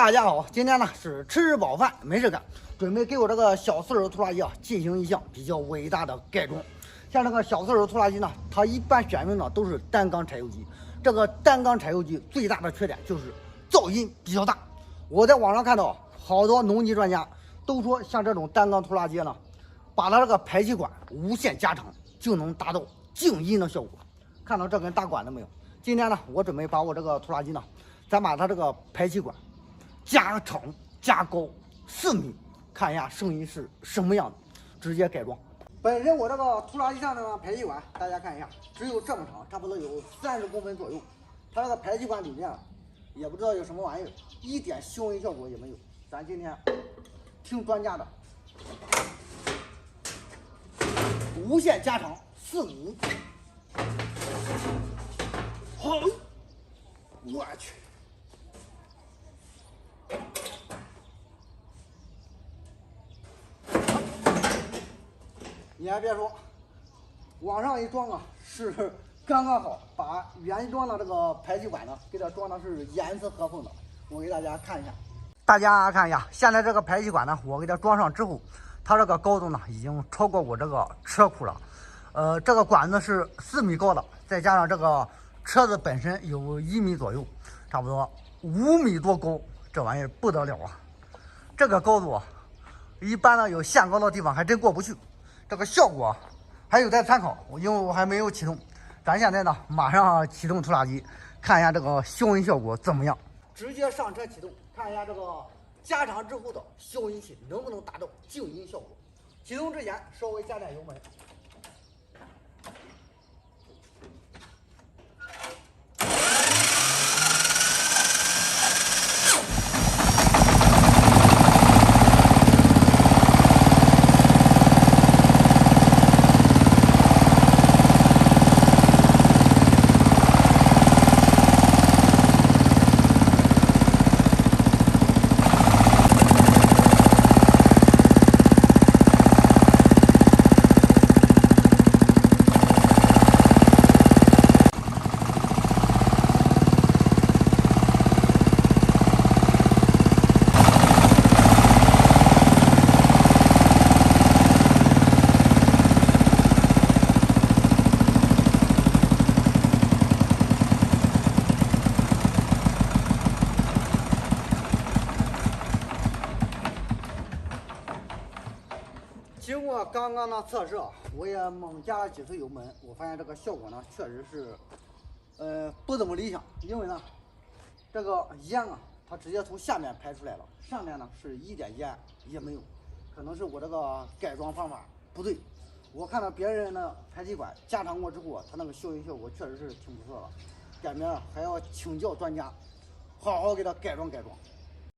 大家好，今天呢是吃饱饭没事干，准备给我这个小四轮拖拉机啊进行一项比较伟大的改装。像这个小四轮拖拉机呢，它一般选用的都是单缸柴油机。这个单缸柴油机最大的缺点就是噪音比较大。我在网上看到好多农机专家都说，像这种单缸拖拉机呢，把它这个排气管无限加长，就能达到静音的效果。看到这根大管子没有？今天呢，我准备把我这个拖拉机呢，咱把它这个排气管加长加高4米，看一下声音是什么样的，直接改装。本身我这个拖拉机上的排气管，大家看一下，只有这么长，差不多有30公分左右。它这个排气管里面也不知道有什么玩意儿，一点消音效果也没有。咱今天听专家的，无限加长4米。好，我去。你还别说，往上一装啊，是刚刚好，把原装的这个排气管呢，给它装的是严丝合缝的。我给大家看一下，大家看一下，现在这个排气管呢，我给它装上之后，它这个高度呢，已经超过我这个车库了。这个管子是4米高的，再加上这个车子本身有1米左右，差不多5米多高，这玩意儿不得了啊！这个高度啊，一般呢有限高的地方还真过不去。这个效果还有待参考，因为我还没有启动。咱现在呢，马上启动拖拉机，看一下这个消音效果怎么样。直接上车启动，看一下这个加长之后的消音器能不能达到静音效果。启动之前稍微加点油门。经过刚刚的测试啊，我也猛加了几次油门，我发现这个效果呢，确实是，不怎么理想。因为呢，这个烟啊，它直接从下面排出来了，上面呢是一点烟也没有，可能是我这个改装方法不对。我看到别人的排气管加长过之后啊，它那个消音效果确实是挺不错的，改明还要请教专家，好好给它改装改装。